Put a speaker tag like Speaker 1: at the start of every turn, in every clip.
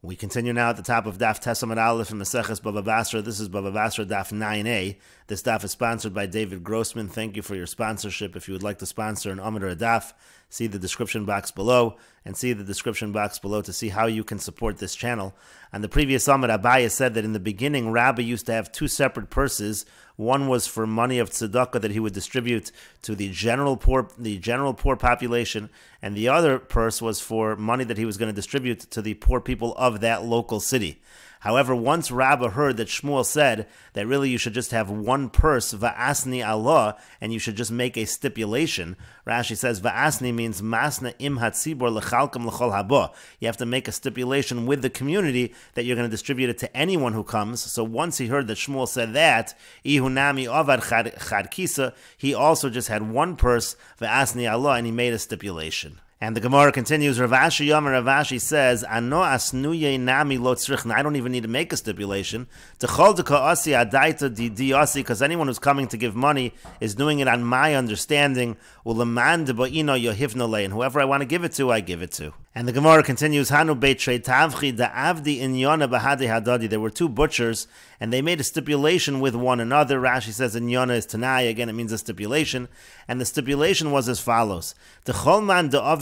Speaker 1: We continue now at the top of Daf Tesam and Aleph in Meseches Bava Basra. This is Bava Basra Daf 9a. This daf is sponsored by David Grossman. Thank you for your sponsorship. If you would like to sponsor an Amid or a daf, see the description box below, and see the description box below to see how you can support this channel. On the previous Amid, Abaye said that in the beginning, Rabbi used to have two separate purses. One was for money of tzedakah that he would distribute to the general poor population, and the other purse was for money that he was going to distribute to the poor people of that local city. However, once Rabba heard that Shmuel said that really you should just have one purse, va'asni Allah, and you should just make a stipulation. Rashi says va'asni means masna im hatzibor lechalkam lechol haba. You have to make a stipulation with the community that you're going to distribute it to anyone who comes. So once he heard that Shmuel said that, ihunami avad chad kisa, he also just had one purse, va'asni Allah, and he made a stipulation. And the Gemara continues, Ravashi Yomer Ravashi says, Ano asnuye nami lo tzrichna. I don't even need to make a stipulation. Because anyone who's coming to give money is doing it on my understanding. And whoever I want to give it to, I give it to. And the Gemara continues, Hanu beit tavchi da'avdi inyana bahadi hadadi. There were two butchers, and they made a stipulation with one another. Rashi says inyana is tanai. Again, it means a stipulation. And the stipulation was as follows.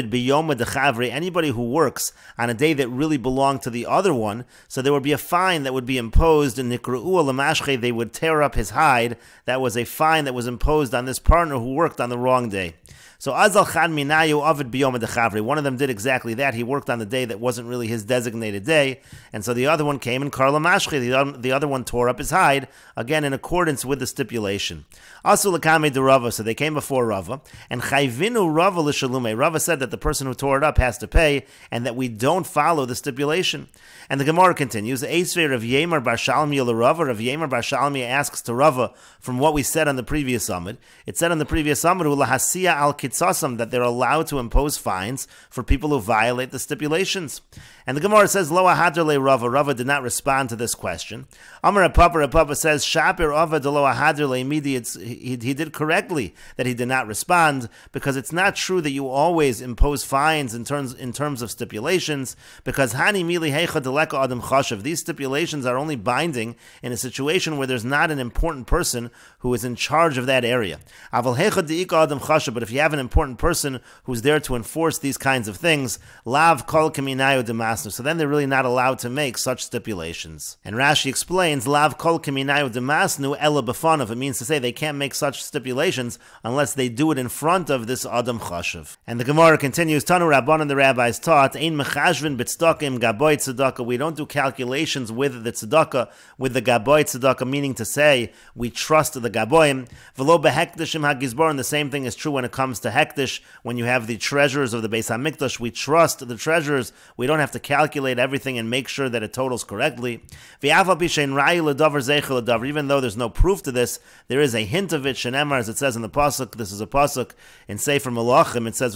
Speaker 1: Anybody who works on a day that really belonged to the other one, so there would be a fine that would be imposed in Nikru'u Lamashche, they would tear up his hide. That was a fine that was imposed on this partner who worked on the wrong day. So Azal Chan Minayu Ovid Biyom Dechavri. One of them did exactly that. He worked on the day that wasn't really his designated day, and so the other one came and Karla Mashchi. The other one tore up his hide, again in accordance with the stipulation. Asu Lakame de Rava. So they came before Rava, and Chayvinu Rava l'Shalume. Rava said that the person who tore it up has to pay, and that we don't follow the stipulation. And the Gemara continues. Eisvei Rav Yemer Bar Shalmi l'Rava. Rav Yemer Bar Shalmi asks to Rava from what we said on the previous summit. It said on the previous summit, Ulahasiya al that they're allowed to impose fines for people who violate the stipulations. And the Gemara says, Lo ahadr le Rava. Rava did not respond to this question. Amar Papa says, Shapir Rava de lo ahadr le midi. He did correctly that he did not respond, because it's not true that you always impose fines in terms of stipulations, because Hani mili heicha deleka adam chashav. These stipulations are only binding in a situation where there's not an important person who is in charge of that area. Aval heicha deika adam chashav. But if you have an important person who's there to enforce these kinds of things, lav kol kaminayu demasnu. So then they're really not allowed to make such stipulations. And Rashi explains, lav kol kaminayu demasnu ela b'fanav. It means to say they can't make such stipulations unless they do it in front of this adam chashav. And the Gemara continues, Tanu Rabbanan, the rabbis taught, ein mechashvin b'tzedakah gaboy tzedakah. We don't do calculations with the tzedakah, with the gaboy tzedakah, meaning to say we trust the gaboyim. V'lo behekdeshim hagizbar. And the same thing is true when it comes to hektish, when you have the treasurers of the Beis HaMikdash. We trust the treasurers. We don't have to calculate everything and make sure that it totals correctly. Even though there's no proof to this, there is a hint of it. Shenemar, as it says in the pasuk, this is a pasuk in Sefer Melachim. It says,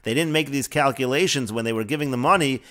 Speaker 1: they didn't make these calculations when they were giving the money,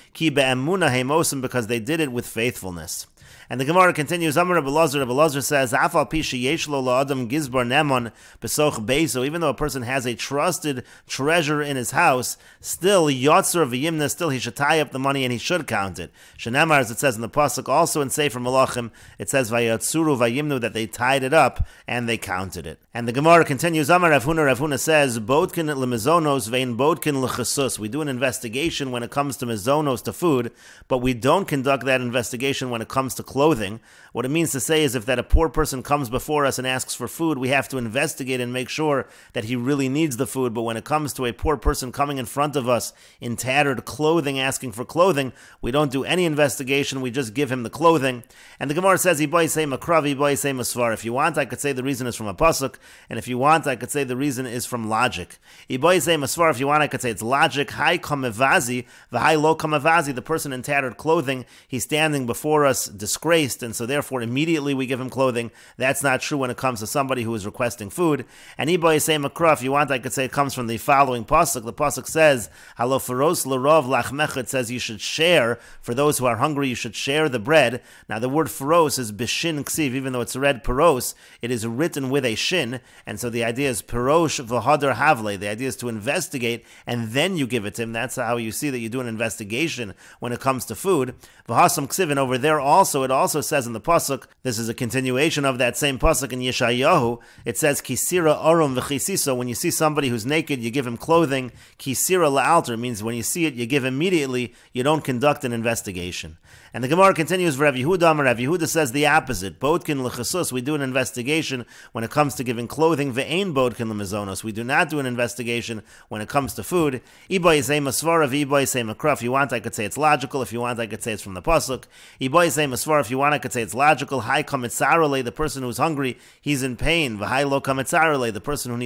Speaker 1: because they did it with faithfulness. And the Gemara continues, Amar Rabbi Elazar says, Afal Pisha Yeshlo La'adam Gizbar Nemon Besoch Beiso. Even though a person has a trusted treasure in his house, still Yotzer V'yimna, still he should tie up the money and he should count it. Shenemar, as it says in the pasuk, also in Sefer Melachim, it says Vayatzuru V'yimnu, that they tied it up and they counted it. And the Gemara continues, Amar Rav Huna says, Bodkin L'Mizonos Vein Bodkin L'Chesus. We do an investigation when it comes to mizonos, to food, but we don't conduct that investigation when it comes to clothing. What it means to say is if that a poor person comes before us and asks for food, we have to investigate and make sure that he really needs the food. But when it comes to a poor person coming in front of us in tattered clothing asking for clothing, we don't do any investigation, we just give him the clothing. And the Gemara says, if you want, I could say the reason is from a pasuk, and if you want, I could say the reason is from logic. If you want, I could say it's logic. Hai kamevazi, v'hai lo kamevazi. The person in tattered clothing, he's standing before us disgraced, and so therefore immediately we give him clothing. That's not true when it comes to somebody who is requesting food. And Ibai say makra, if you want, I could say it comes from the following pasuk. The pasuk says, "Halo faros l'rov lachmecha." It says you should share for those who are hungry. You should share the bread. Now the word faros is bishin ksiv, even though it's read paros, it is written with a shin, and so the idea is perosh v'hadar havle. The idea is to investigate and then you give it to him. That's how you see that you do an investigation when it comes to food. V'hasam ksiv, and over there also, it also says in the pasuk, this is a continuation of that same pasuk in Yeshayahu, it says kisira arum v'chisiso. When you see somebody who's naked, you give him clothing. Kisira la'alter means when you see it, you give immediately, you don't conduct an investigation. And the Gemara continues, Rav Yehuda, Rav Yehuda says the opposite. Bodkin l'chesus, we do an investigation when it comes to giving clothing. Ve'ein bodkin l'mezonos, we do not do an investigation when it comes to food. Ibai say masvara, v'ibai say makra. If you want, I could say it's logical. If you want, I could say it's from the pasuk. Ibai say masvara, if you want, I could say it's logical. Hai kamitzarale, the person who's hungry, he's in pain. V'hai lo kamitzarale, the person who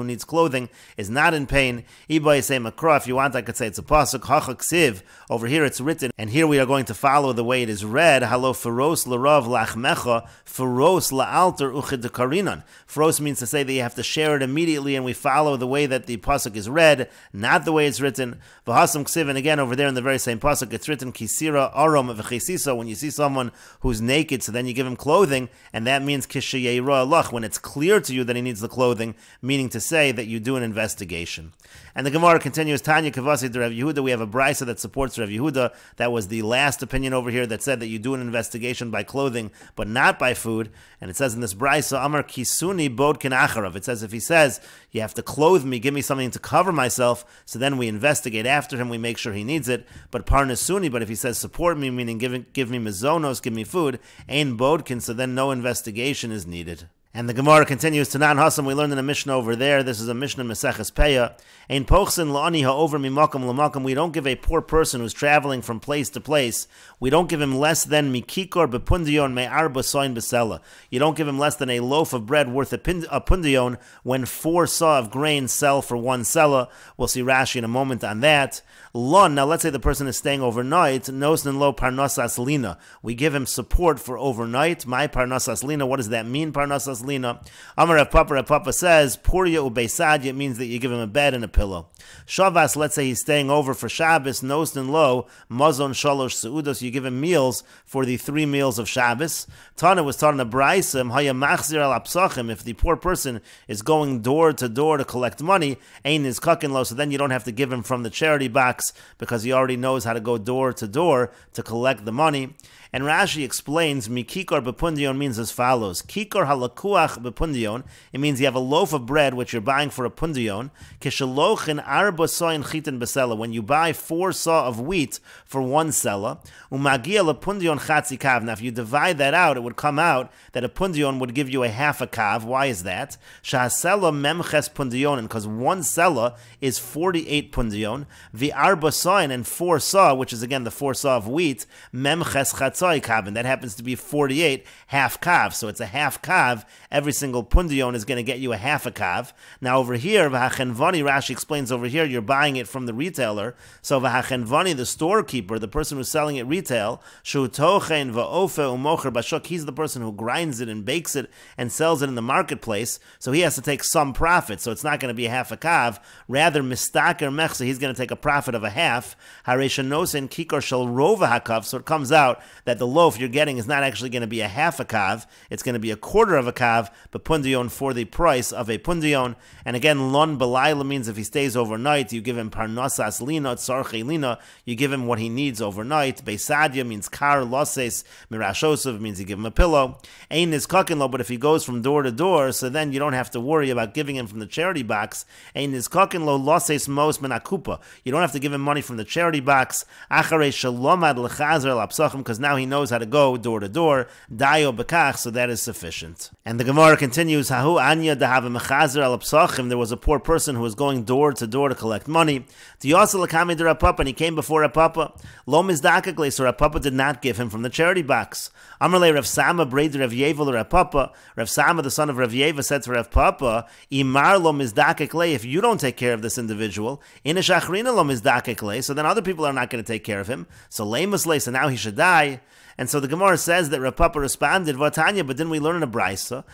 Speaker 1: needs clothing is not in pain. Ibai say makra, if you want, I could say it's a pasuk. Hacha ksiv, over here it's written, and here we are going to follow the way it is read. Halo faros l'rav lachmecha, faros la'alter uchidekarinan. Faros means to say that you have to share it immediately, and we follow the way that the pasuk is read, not the way it's written. V'hasam ksiv, and again over there in the very same pasuk, it's written kisira arom v'chesiso. When you see someone who's naked, so then you give him clothing, and that means kishayera alach, when it's clear to you that he needs the clothing, meaning to say that you do an investigation. And the Gemara continues, Tanya Kavasi to Rav Yehuda. We have a brisa that supports Rav Yehuda. That was the last opinion over here that said that you do an investigation by clothing, but not by food. And it says in this brisa, Amar Kisuni Bodkin Acharav. It says if he says, you have to clothe me, give me something to cover myself, so then we investigate after him, we make sure he needs it. But Parnasuni, but if he says support me, meaning give me mezonos, give me food, Ein Bodkin, so then no investigation is needed. And the Gemara continues to Nan Hasam. We learned in a Mishnah over there. This is a Mishnah Meseches Peya. Ein pochsin la'ani ha'over mimakam l'makam. We don't give a poor person who's traveling from place to place. We don't give him less than mikikor bepundion me'arba soin besela. You don't give him less than a loaf of bread worth a pundion when 4 saw of grain sell for 1 sela. We'll see Rashi in a moment on that. Lon, now let's say the person is staying overnight, nosnin lo parnasas lina. We give him support for overnight. My parnasas lina, what does that mean, parnasas lina? Amar Rav Papa says, Puria ubeisadya, it means that you give him a bed and a pillow. Shavas, let's say he's staying over for Shabbos, nosnin lo, mazon shalosh seudos, you give him meals for the 3 meals of Shabbos. Tana was taught in a braysim, haya machzir al apsachim, if the poor person is going door to door to collect money, ein is kakin lo, so then you don't have to give him from the charity box, because he already knows how to go door to door to collect the money. And Rashi explains, Mikikor bepundion means as follows. Kikor halakuach bepundion, it means you have a loaf of bread which you're buying for a pundion. Kishalochin arba soin chitin besela, when you buy 4 saw of wheat for 1 sela. Umagia lepundion chatzi kav. Now if you divide that out, it would come out that a pundion would give you a half a kav. Why is that? Shahasela memches pundion, because 1 sela is 48 pundion. The arba soin, and 4 saw, which is again the 4 saw of wheat, memches chatzi kav, and that happens to be 48 half kav. So it's a half kav. Every single pundion is going to get you a half a kav. Now over here, v'hachenvani, Rashi explains over here, you're buying it from the retailer. So v'hachenvani, the storekeeper, the person who's selling it retail, shu tochen v'ofe umocher bashuk, he's the person who grinds it and bakes it and sells it in the marketplace. So he has to take some profit. So it's not going to be a half a kav. Rather, mistaker mechse, he's going to take a profit of a half. Hareshanosen kikor shel rova hakav. So it comes out that the loaf you're getting is not actually going to be a half a kav, it's going to be a quarter of a kav, but pundion for the price of a pundion. And again, lon belayla means if he stays overnight, you give him parnasas lina, tzarche lina, you give him what he needs overnight. Beisadya means kar loses, mirashosov means you give him a pillow. Ein is kakinlo, but if he goes from door to door, so then you don't have to worry about giving him from the charity box. Ein is kakinlo loses mos menakupa, you don't have to give him money from the charity box. Acharei shalomad lechazer lapsachim, because now he knows how to go door to door, dayo bekach, so that is sufficient. And And the Gemara continues, Hahu anya dahava mechazer al psachim. There was a poor person who was going door to door to collect money. Tiyasa l'kami de Rav Papa, and he came before Rav Papa. Lo mizdakakle, so Rav Papa did not give him from the charity box. Amarle Rav Sama breder Rav Yevel Rav Papa. Rav Sama, the son of Rav Yeva, said to Rav Papa, Imar lo mizdakakle, if you don't take care of this individual, ina shachrina lo mizdakakle, so then other people are not going to take care of him. So lemus le, so now he should die. And so the Gemara says that Rav Papa responded, Vatanya, but didn't we learn in a brisa?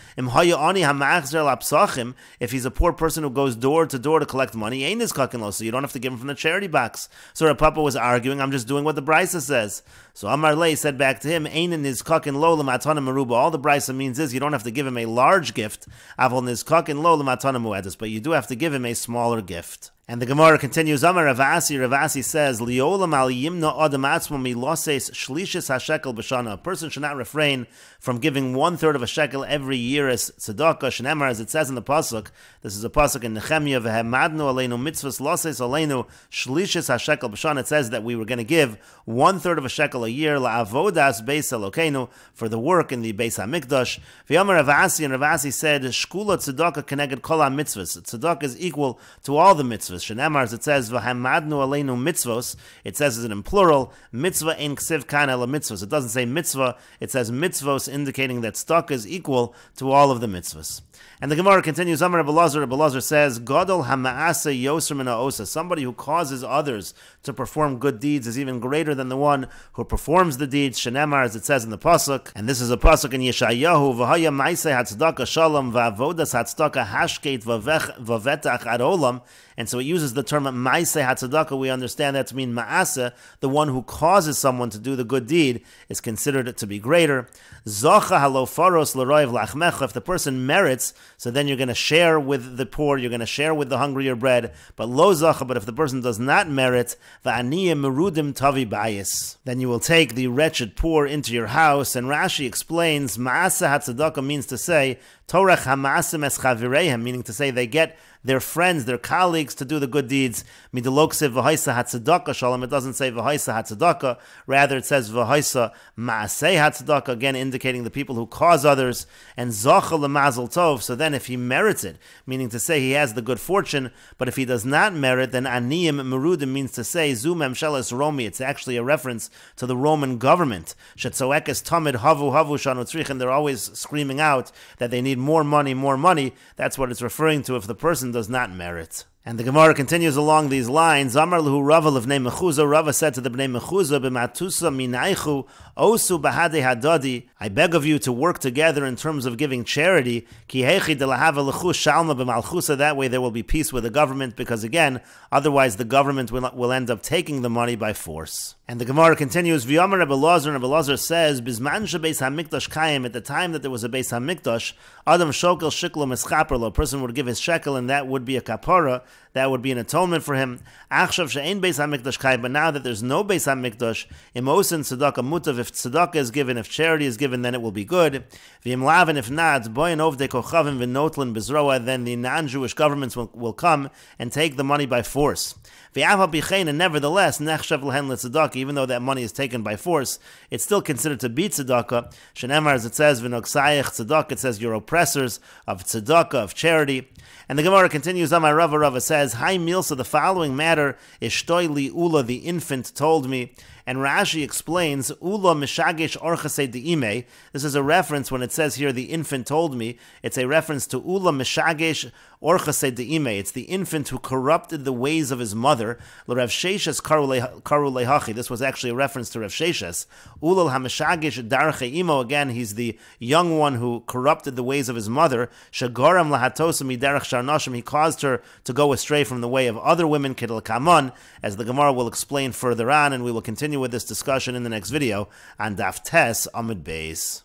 Speaker 1: If he's a poor person who goes door to door to collect money, ain't his kakin lo, so you don't have to give him from the charity box. So Rav Papa was arguing, I'm just doing what the brisa says. So Amar Lei said back to him, Ein in his kakin lo l'matana meruba. All the brisa means is you don't have to give him a large gift, avol his kakin lo l'matana muedus, but you do have to give him a smaller gift. And the Gemara continues, Amar Ravasi says, Liolam al yimna adam atzmo miloses shlishis hashekel b'shana. A person should not refrain from giving 1/3 of a shekel every year as tzedakah. Shneimar, as it says in the pasuk. This is a pasuk in Nehemiah. V'hemadnu aleinu mitzvahs loses aleinu shlishis hashekel b'shana. It says that we were going to give 1/3 of a shekel a year la'avodas beis Elokeinu, for the work in the Beis Hamikdash. V'yamar Ravasi, and Ravasi said, Shkula tzedakah keneged kol ha-mitzvahs. Tzedakah is equal to all the mitzvahs. Shenemar, as it says, V'hamadnu aleinu mitzvos. It says it in plural. Mitzvah ein ksiv kan ela mitzvos. It doesn't say mitzvah. It says mitzvos, indicating that tzedakah is equal to all of the mitzvahs. And the Gemara continues, Amar Rabbi Elazar says, Gadol ha'ma'asa yoser min ha'osa. Somebody who causes others to perform good deeds is even greater than the one who performs the deeds. Shenemar, as it says in the pasuk, and this is a pasuk in Yeshayahu, V'haya ma'aseh hatzedakah shalom v'avodas hatzedakah hashkeit v'vetach ad olam. And so it uses the term ma'aseh hatzedakah. We understand that to mean ma'aseh, the one who causes someone to do the good deed, is considered to be greater. Zocha halofaros l'roiv lachmecha. If the person merits, so then you're going to share with the poor, you're going to share with the hungry your bread. But lo zacha, but if the person does not merit, va'aniyim merudim tavi bayis, then you will take the wretched poor into your house. And Rashi explains, ma'aseh hatzedakah means to say, torach ha'ma'asim es chavireihem, meaning to say they get their friends, their colleagues to do the good deeds. Midolokse v'haisa hatzedakah shalom. It doesn't say v'haisa hatzedakah. Rather, it says v'haisa ma'aseh hatzedakah, again indicating the people who cause others. And zacha l'mazel tov. So then if he merits it, meaning to say he has the good fortune, but if he does not merit, then aniyim merudim means to say zu memsheles romi. It's actually a reference to the Roman government. Shetzoekes tamid havu shanu tzrichin. They're always screaming out that they need more money, more money. That's what it's referring to if the person does not merit. And the Gemara continues along these lines. Amar lehu Rava l'vnei Mechuzah. Rava said to the Bnei Mechuzah, "B'matusa minaychu osu bahade hadadi." I beg of you to work together in terms of giving charity. Ki hechi delahava l'chus shalma b'malchusa. That way there will be peace with the government, because again, otherwise the government will end up taking the money by force. And the Gemara continues. V'yamar Rebbe Elazar, and Rebbe Elazar says, "Bizman shebeis hamikdash kayim." At the time that there was a beis hamikdash, Adam shokel shiklo mischaper. A person would give his shekel, and that would be a kapara. That would be an atonement for him. Achshav she'ein beis hamikdash kayim. But now that there's no beis hamikdash, imosin tzedakah mutav. If tzedakah is given, if charity is given, then it will be good. V'im lavin, if not, boyin ovdei kochavim v'notlin bezroa. Then the non-Jewish governments will come and take the money by force. And nevertheless, even though that money is taken by force, it's still considered to be tzedakah. Shenemar, as it says, tzedakah, it says your oppressors of tzedakah, of charity. And the Gemara continues, Amar Rava says, Hai Milsa, the following matter, Ishtoi li Ula, the infant told me. And Rashi explains, Ula mishagesh orchase de'ime. This is a reference when it says here, the infant told me. It's a reference to Ula mishagesh orchase de'ime. It's the infant who corrupted the ways of his mother. L'Rav Sheshes karu lehachi. This was actually a reference to Rav Sheshes. Ula hamishagesh darche imo. Again, he's the young one who corrupted the ways of his mother. Shagoram lahatosa miderech sharnashim. He caused her to go astray from the way of other women, kidel kamon, as the Gemara will explain further on, and we will continue with this discussion in the next video on Daf Tes Amud Beis.